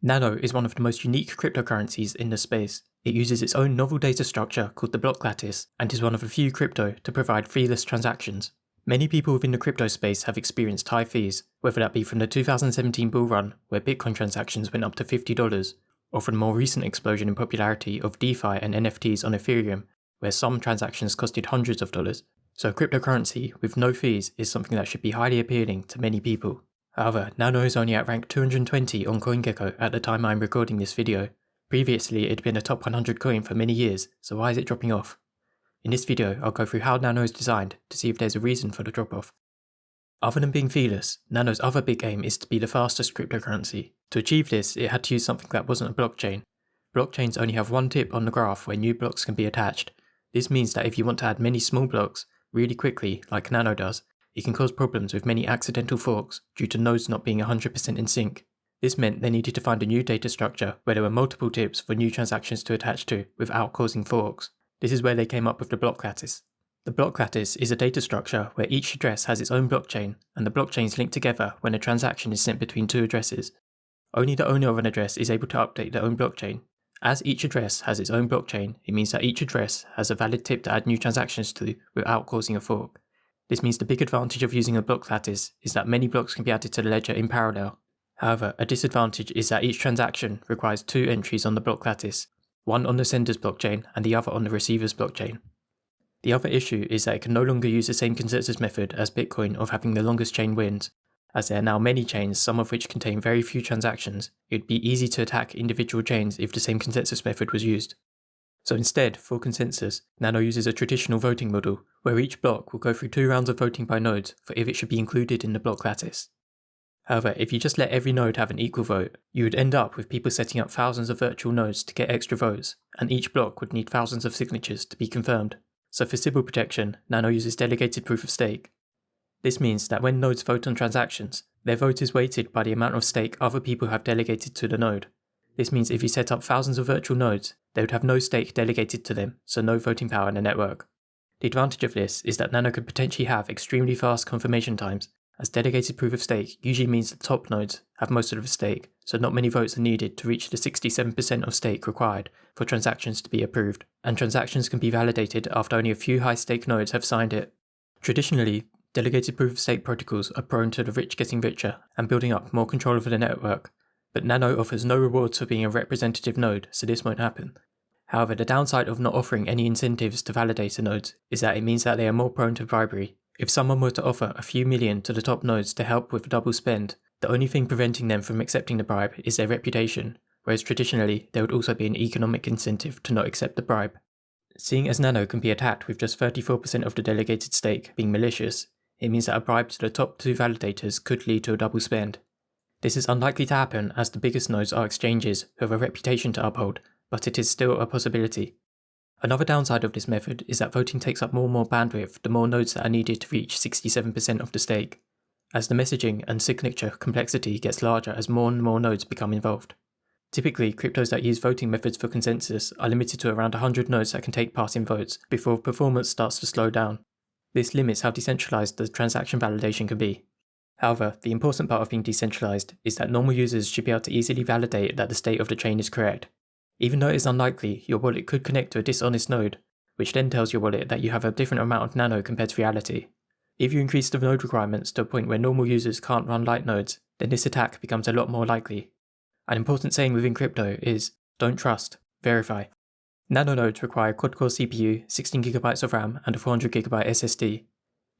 Nano is one of the most unique cryptocurrencies in the space. It uses its own novel data structure called the block lattice, and is one of the few crypto to provide feeless transactions. Many people within the crypto space have experienced high fees, whether that be from the 2017 bull run, where Bitcoin transactions went up to $50, or from the more recent explosion in popularity of DeFi and NFTs on Ethereum, where some transactions costed hundreds of dollars. So cryptocurrency with no fees is something that should be highly appealing to many people. However, Nano is only at rank 220 on CoinGecko at the time I'm recording this video. Previously it had been a top 100 coin for many years, so why is it dropping off? In this video I'll go through how Nano is designed to see if there's a reason for the drop off. Other than being feeless, Nano's other big aim is to be the fastest cryptocurrency. To achieve this, it had to use something that wasn't a blockchain. Blockchains only have one tip on the graph where new blocks can be attached. This means that if you want to add many small blocks really quickly, like Nano does, it can cause problems with many accidental forks due to nodes not being 100% in sync. This meant they needed to find a new data structure where there were multiple tips for new transactions to attach to without causing forks. This is where they came up with the block lattice. The block lattice is a data structure where each address has its own blockchain, and the blockchains link together when a transaction is sent between two addresses. Only the owner of an address is able to update their own blockchain. As each address has its own blockchain, it means that each address has a valid tip to add new transactions to without causing a fork. This means the big advantage of using a block lattice is that many blocks can be added to the ledger in parallel. However, a disadvantage is that each transaction requires two entries on the block lattice, one on the sender's blockchain and the other on the receiver's blockchain. The other issue is that it can no longer use the same consensus method as Bitcoin of having the longest chain wins. As there are now many chains, some of which contain very few transactions, it would be easy to attack individual chains if the same consensus method was used. So instead, for consensus, Nano uses a traditional voting model, where each block will go through 2 rounds of voting by nodes for if it should be included in the block lattice. However, if you just let every node have an equal vote, you would end up with people setting up thousands of virtual nodes to get extra votes, and each block would need thousands of signatures to be confirmed. So for Sybil protection, Nano uses delegated proof of stake. This means that when nodes vote on transactions, their vote is weighted by the amount of stake other people have delegated to the node. This means if you set up thousands of virtual nodes, they would have no stake delegated to them, so no voting power in the network. The advantage of this is that Nano could potentially have extremely fast confirmation times, as delegated proof of stake usually means the top nodes have most of the stake, so not many votes are needed to reach the 67% of stake required for transactions to be approved, and transactions can be validated after only a few high-stake nodes have signed it. Traditionally, delegated proof of stake protocols are prone to the rich getting richer and building up more control over the network, but Nano offers no rewards for being a representative node, so this won't happen. However, the downside of not offering any incentives to validator nodes is that it means that they are more prone to bribery. If someone were to offer a few million to the top nodes to help with double spend, the only thing preventing them from accepting the bribe is their reputation, whereas traditionally there would also be an economic incentive to not accept the bribe. Seeing as Nano can be attacked with just 34% of the delegated stake being malicious, it means that a bribe to the top 2 validators could lead to a double spend. This is unlikely to happen as the biggest nodes are exchanges who have a reputation to uphold, but it is still a possibility. Another downside of this method is that voting takes up more and more bandwidth the more nodes that are needed to reach 67% of the stake, as the messaging and signature complexity gets larger as more and more nodes become involved. Typically, cryptos that use voting methods for consensus are limited to around 100 nodes that can take part in votes before performance starts to slow down. This limits how decentralized the transaction validation can be. However, the important part of being decentralized is that normal users should be able to easily validate that the state of the chain is correct. Even though it is unlikely, your wallet could connect to a dishonest node, which then tells your wallet that you have a different amount of Nano compared to reality. If you increase the node requirements to a point where normal users can't run light nodes, then this attack becomes a lot more likely. An important saying within crypto is, don't trust, verify. Nano nodes require a quad-core CPU, 16GB of RAM, and a 400GB SSD.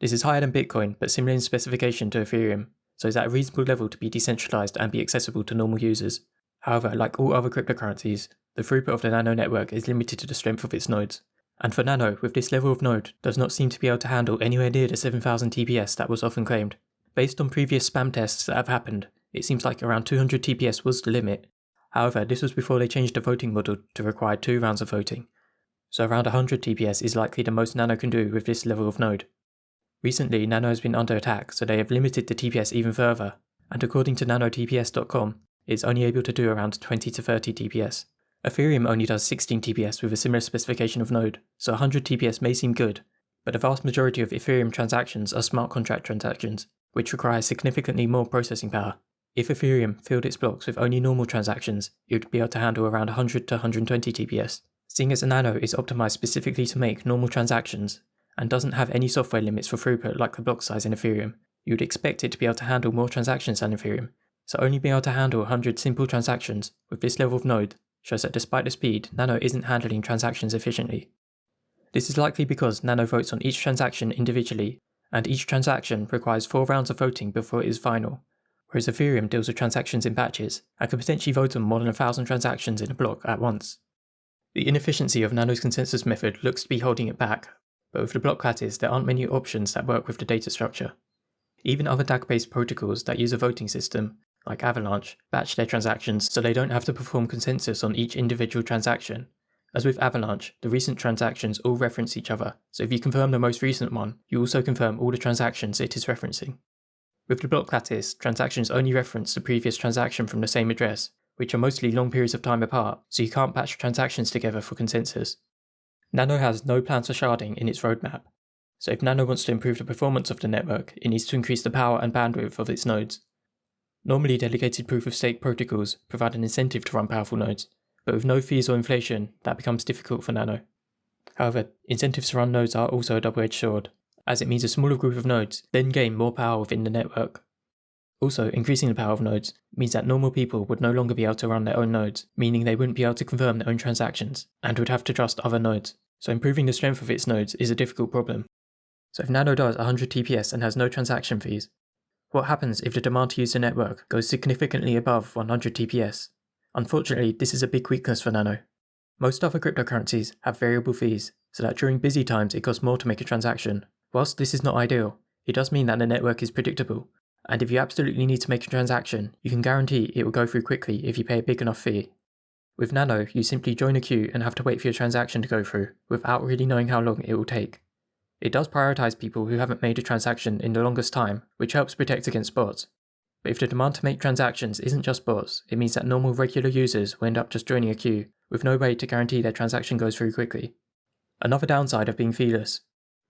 This is higher than Bitcoin, but similar in specification to Ethereum, so is at a reasonable level to be decentralized and be accessible to normal users. However, like all other cryptocurrencies, the throughput of the Nano network is limited to the strength of its nodes. And for Nano, with this level of node, does not seem to be able to handle anywhere near the 7000 TPS that was often claimed. Based on previous spam tests that have happened, it seems like around 200 TPS was the limit. However, this was before they changed the voting model to require 2 rounds of voting. So around 100 TPS is likely the most Nano can do with this level of node. Recently, Nano has been under attack, so they have limited the TPS even further, and according to nanotps.com, it's only able to do around 20 to 30 TPS. Ethereum only does 16 TPS with a similar specification of node, so 100 TPS may seem good, but the vast majority of Ethereum transactions are smart contract transactions, which require significantly more processing power. If Ethereum filled its blocks with only normal transactions, it would be able to handle around 100 to 120 TPS. Seeing as Nano is optimized specifically to make normal transactions, and doesn't have any software limits for throughput like the block size in Ethereum, you would expect it to be able to handle more transactions than Ethereum. So only being able to handle 100 simple transactions with this level of node shows that despite the speed, Nano isn't handling transactions efficiently. This is likely because Nano votes on each transaction individually, and each transaction requires 4 rounds of voting before it is final, whereas Ethereum deals with transactions in batches and can potentially vote on more than 1,000 transactions in a block at once. The inefficiency of Nano's consensus method looks to be holding it back, but with the block lattice there aren't many options that work with the data structure. Even other DAG-based protocols that use a voting system, like Avalanche, batch their transactions so they don't have to perform consensus on each individual transaction. As with Avalanche, the recent transactions all reference each other, so if you confirm the most recent one, you also confirm all the transactions it is referencing. With the block lattice, transactions only reference the previous transaction from the same address, which are mostly long periods of time apart, so you can't batch transactions together for consensus. Nano has no plans for sharding in its roadmap, so if Nano wants to improve the performance of the network, it needs to increase the power and bandwidth of its nodes. Normally delegated proof-of-stake protocols provide an incentive to run powerful nodes, but with no fees or inflation, that becomes difficult for Nano. However, incentives to run nodes are also a double-edged sword, as it means a smaller group of nodes then gain more power within the network. Also, increasing the power of nodes means that normal people would no longer be able to run their own nodes, meaning they wouldn't be able to confirm their own transactions, and would have to trust other nodes, so improving the strength of its nodes is a difficult problem. So if Nano does 100 TPS and has no transaction fees, what happens if the demand to use the network goes significantly above 100 TPS? Unfortunately, this is a big weakness for Nano. Most other cryptocurrencies have variable fees, so that during busy times it costs more to make a transaction. Whilst this is not ideal, it does mean that the network is predictable, and if you absolutely need to make a transaction, you can guarantee it will go through quickly if you pay a big enough fee. With Nano, you simply join a queue and have to wait for your transaction to go through, without really knowing how long it will take. It does prioritize people who haven't made a transaction in the longest time, which helps protect against bots. But if the demand to make transactions isn't just bots, it means that normal regular users will end up just joining a queue, with no way to guarantee their transaction goes through quickly. Another downside of being feeless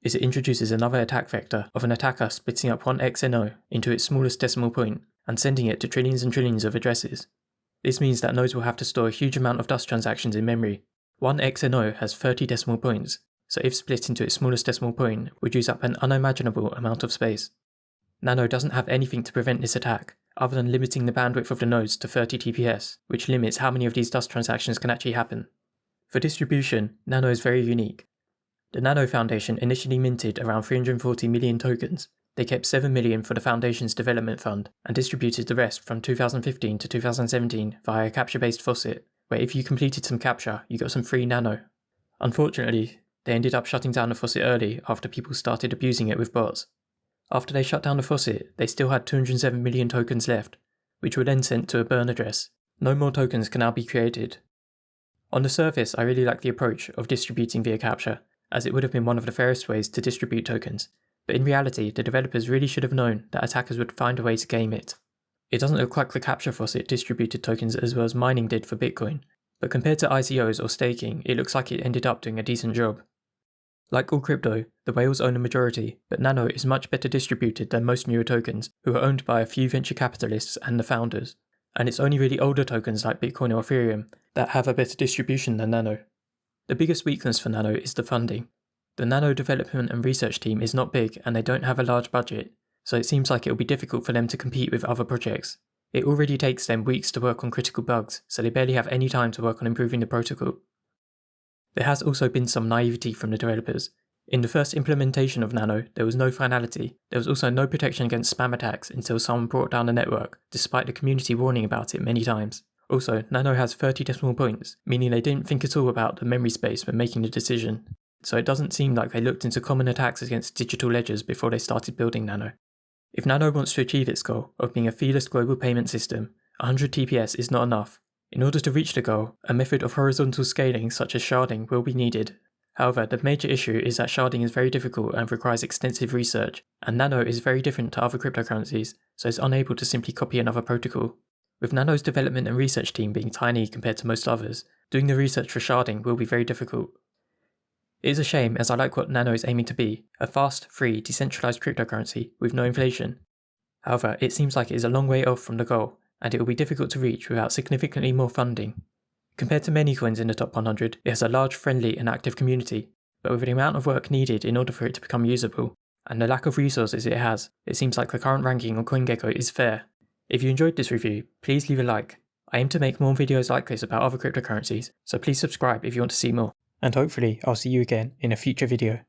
is it introduces another attack vector of an attacker splitting up one XNO into its smallest decimal point and sending it to trillions and trillions of addresses. This means that nodes will have to store a huge amount of dust transactions in memory. One XNO has 30 decimal points, so if split into its smallest decimal point, would use up an unimaginable amount of space. Nano doesn't have anything to prevent this attack, other than limiting the bandwidth of the nodes to 30 TPS, which limits how many of these dust transactions can actually happen. For distribution, Nano is very unique. The Nano Foundation initially minted around 340 million tokens. They kept 7 million for the Foundation's development fund, and distributed the rest from 2015 to 2017 via a capture-based faucet, where if you completed some capture, you got some free Nano. Unfortunately, they ended up shutting down the faucet early after people started abusing it with bots. After they shut down the faucet, they still had 207 million tokens left, which were then sent to a burn address. No more tokens can now be created. On the surface, I really like the approach of distributing via capture, as it would have been one of the fairest ways to distribute tokens, but in reality, the developers really should have known that attackers would find a way to game it. It doesn't look like the capture faucet distributed tokens as well as mining did for Bitcoin, but compared to ICOs or staking, it looks like it ended up doing a decent job. Like all crypto, the whales own a majority, but Nano is much better distributed than most newer tokens, who are owned by a few venture capitalists and the founders, and it's only really older tokens like Bitcoin or Ethereum that have a better distribution than Nano. The biggest weakness for Nano is the funding. The Nano development and research team is not big and they don't have a large budget, so it seems like it will be difficult for them to compete with other projects. It already takes them weeks to work on critical bugs, so they barely have any time to work on improving the protocol. There has also been some naivety from the developers. In the first implementation of Nano, there was no finality. There was also no protection against spam attacks until someone brought down the network, despite the community warning about it many times. Also, Nano has 30 decimal points, meaning they didn't think at all about the memory space when making the decision. So it doesn't seem like they looked into common attacks against digital ledgers before they started building Nano. If Nano wants to achieve its goal of being a feeless global payment system, 100 TPS is not enough. In order to reach the goal, a method of horizontal scaling such as sharding will be needed. However, the major issue is that sharding is very difficult and requires extensive research, and Nano is very different to other cryptocurrencies, so it's unable to simply copy another protocol. With Nano's development and research team being tiny compared to most others, doing the research for sharding will be very difficult. It is a shame, as I like what Nano is aiming to be, a fast, free, decentralized cryptocurrency with no inflation. However, it seems like it is a long way off from the goal, and it will be difficult to reach without significantly more funding. Compared to many coins in the top 100, it has a large, friendly and active community, but with the amount of work needed in order for it to become usable, and the lack of resources it has, it seems like the current ranking on CoinGecko is fair. If you enjoyed this review, please leave a like. I aim to make more videos like this about other cryptocurrencies, so please subscribe if you want to see more. And hopefully I'll see you again in a future video.